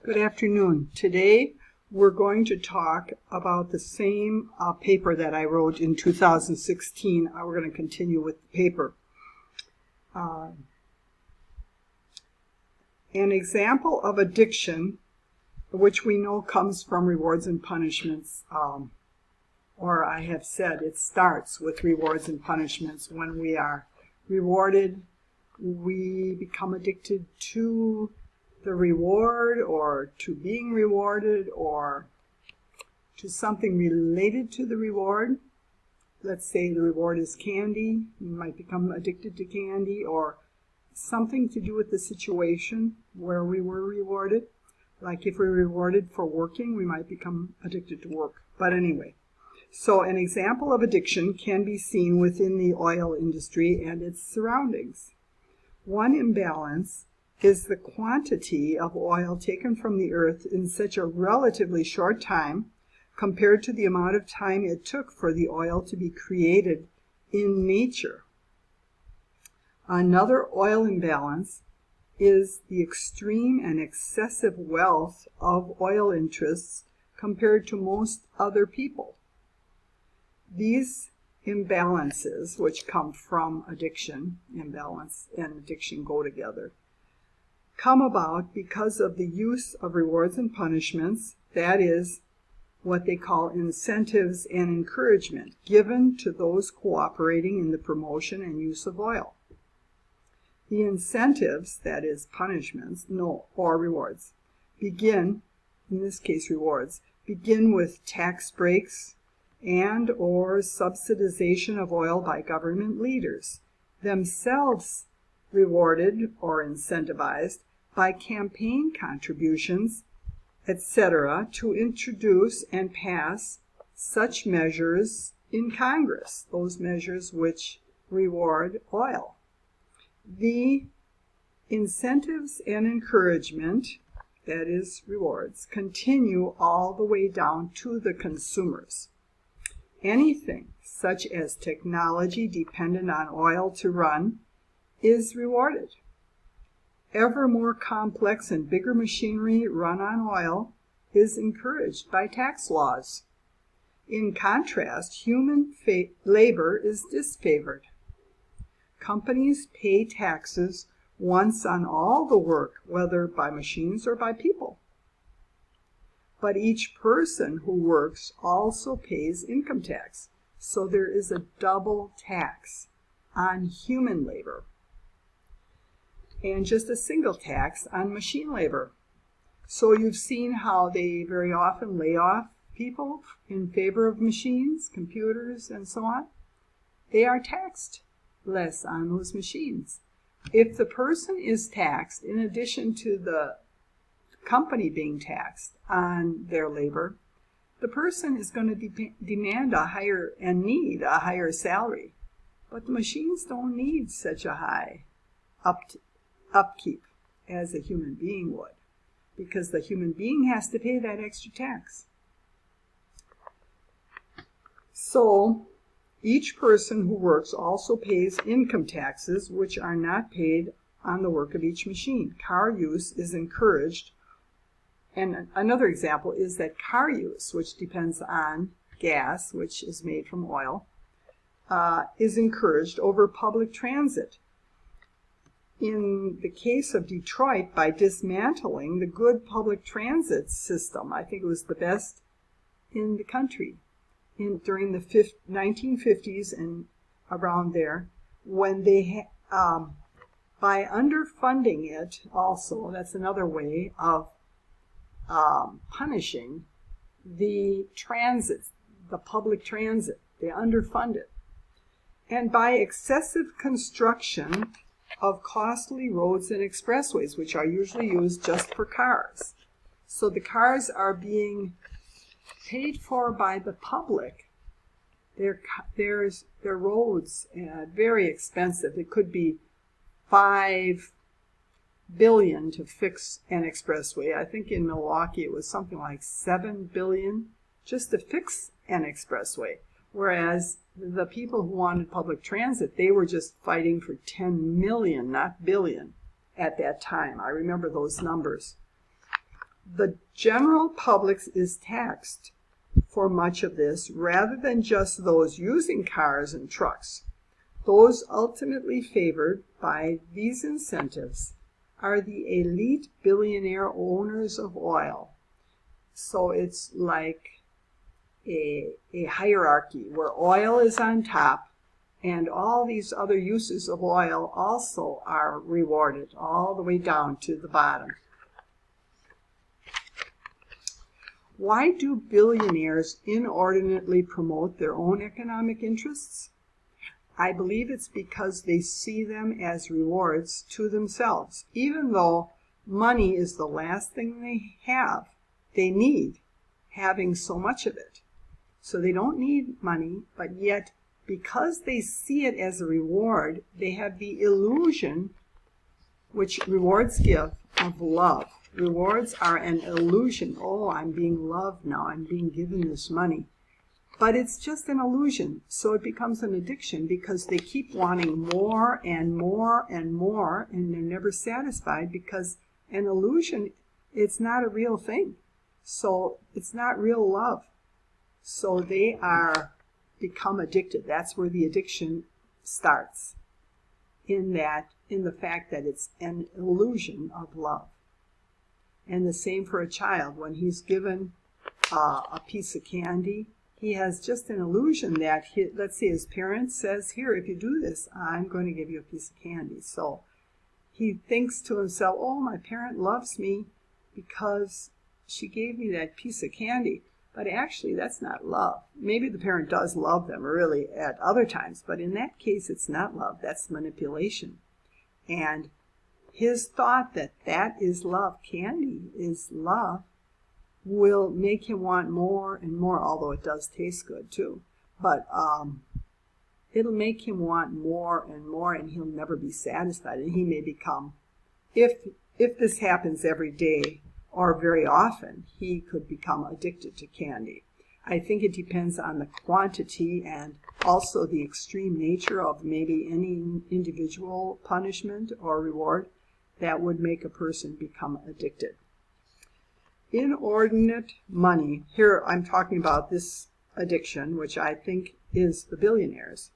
Good afternoon. Today we're going to talk about the same paper that I wrote in 2016. We're going to continue with the paper. An example of addiction, which we know comes from rewards and punishments, or I have said it starts with rewards and punishments. When we are rewarded, we become addicted to the reward or to being rewarded or to something related to the reward. Let's say the reward is candy. You might become addicted to candy, or something to do with the situation where we were rewarded. Like if we're rewarded for working, we might become addicted to work. But anyway, so an example of addiction can be seen within the oil industry and its surroundings. One imbalance is the quantity of oil taken from the earth in such a relatively short time compared to the amount of time it took for the oil to be created in nature. Another oil imbalance is the extreme and excessive wealth of oil interests compared to most other people. These imbalances, which come from addiction, imbalance and addiction go together, come about because of the use of rewards and punishments, that is, what they call incentives and encouragement, given to those cooperating in the promotion and use of oil. The incentives, that is, punishments, or rewards, begin, in this case rewards, begin with tax breaks and or subsidization of oil by government leaders, themselves rewarded or incentivized by campaign contributions, etc., to introduce and pass such measures in Congress, those measures which reward oil. The incentives and encouragement, that is, rewards, continue all the way down to the consumers. Anything, such as technology dependent on oil to run, is rewarded. Ever more complex and bigger machinery run on oil is encouraged by tax laws. In contrast, human labor is disfavored. Companies pay taxes once on all the work, whether by machines or by people. But each person who works also pays income tax, so there is a double tax on human labor, and just a single tax on machine labor. So you've seen how they very often lay off people in favor of machines, computers, and so on. They are taxed less on those machines. If the person is taxed, in addition to the company being taxed on their labor, the person is going to demand a higher and need a higher salary. But the machines don't need such a high upkeep as a human being would, because the human being has to pay that extra tax. So each person who works also pays income taxes, which are not paid on the work of each machine. Car use is encouraged. And another example is that car use, which depends on gas, which is made from oil, is encouraged over public transit. In the case of Detroit, by dismantling the good public transit system, I think it was the best in the country during the 1950s and around there, when they, by underfunding it also, that's another way of punishing the transit, the public transit. They underfund it. And by excessive construction of costly roads and expressways, which are usually used just for cars. So the cars are being paid for by the public. Their roads, very expensive. It could be $5 billion to fix an expressway. I think in Milwaukee it was something like $7 billion just to fix an expressway. Whereas the people who wanted public transit, they were just fighting for 10 million, not billion, at that time. I remember those numbers. The general public is taxed for much of this rather than just those using cars and trucks. Those ultimately favored by these incentives are the elite billionaire owners of oil. So it's like a hierarchy where oil is on top and all these other uses of oil also are rewarded all the way down to the bottom. Why do billionaires inordinately promote their own economic interests? I believe it's because they see them as rewards to themselves, even though money is the last thing they need, having so much of it. So they don't need money, but yet because they see it as a reward, they have the illusion, which rewards give, of love. Rewards are an illusion. Oh, I'm being loved now. I'm being given this money. But it's just an illusion. So it becomes an addiction because they keep wanting more and more and more, and they're never satisfied because an illusion, it's not a real thing. So it's not real love. So they become addicted. That's where the addiction starts, in the fact that it's an illusion of love. And the same for a child. When he's given a piece of candy, he has just an illusion that, let's say his parent says, here, if you do this, I'm going to give you a piece of candy. So he thinks to himself, oh, my parent loves me because she gave me that piece of candy. But actually, that's not love. Maybe the parent does love them really at other times, but in that case, it's not love. That's manipulation. And his thought that that is love, candy is love, will make him want more and more, although it does taste good too. But it'll make him want more and more, and he'll never be satisfied. And he may become, if this happens every day or very often, he could become addicted to candy. I think it depends on the quantity and also the extreme nature of maybe any individual punishment or reward that would make a person become addicted. Inordinate money, here I'm talking about this addiction, which I think is the billionaires.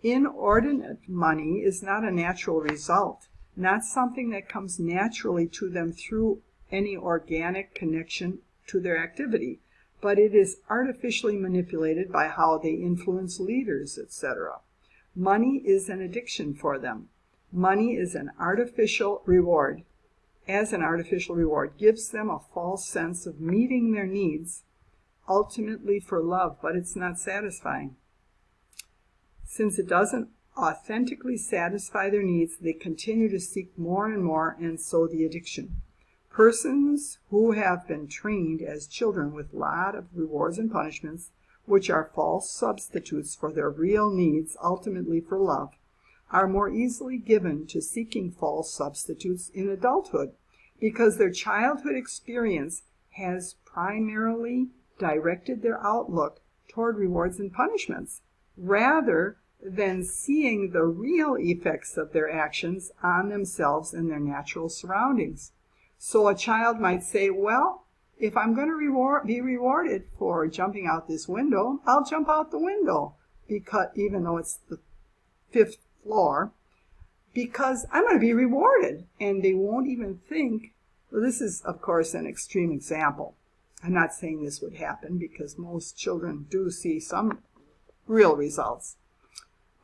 Inordinate money is not a natural result, not something that comes naturally to them through any organic connection to their activity, but it is artificially manipulated by how they influence leaders, etc. Money is an addiction for them. Money is an artificial reward. As an artificial reward, gives them a false sense of meeting their needs, ultimately for love, but it's not satisfying. Since it doesn't authentically satisfy their needs, they continue to seek more and more, and so the addiction. Persons who have been trained as children with a lot of rewards and punishments, which are false substitutes for their real needs, ultimately for love, are more easily given to seeking false substitutes in adulthood because their childhood experience has primarily directed their outlook toward rewards and punishments, rather than seeing the real effects of their actions on themselves and their natural surroundings. So a child might say, well, if I'm going to be rewarded for jumping out this window, I'll jump out the window, because even though it's the 5th floor, because I'm going to be rewarded. And they won't even think, well, this is, of course, an extreme example. I'm not saying this would happen because most children do see some real results.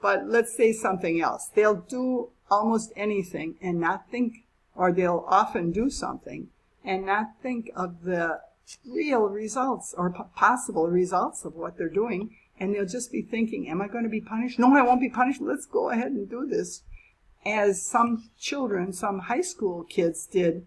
But let's say something else. They'll do almost anything and not think, or they'll often do something and not think of the real results or possible results of what they're doing. And they'll just be thinking, am I going to be punished? No, I won't be punished. Let's go ahead and do this. As some children, some high school kids did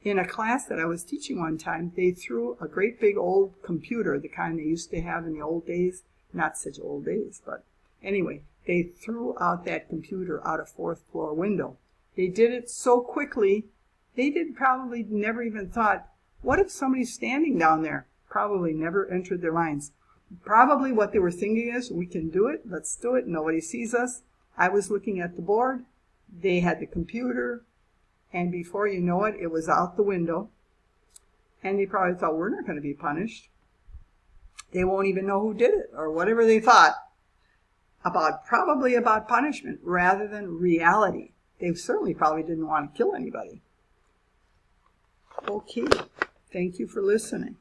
in a class that I was teaching one time. They threw a great big old computer, the kind they used to have in the old days. Not such old days, but anyway, they threw out that computer out a 4th floor window. They did it so quickly, they probably never even thought, what if somebody's standing down there? Probably never entered their minds. Probably what they were thinking is, we can do it, let's do it, nobody sees us. I was looking at the board, they had the computer, and before you know it, it was out the window. And they probably thought, we're not going to be punished. They won't even know who did it, or whatever they thought probably about punishment rather than reality. They certainly probably didn't want to kill anybody. Okay, thank you for listening.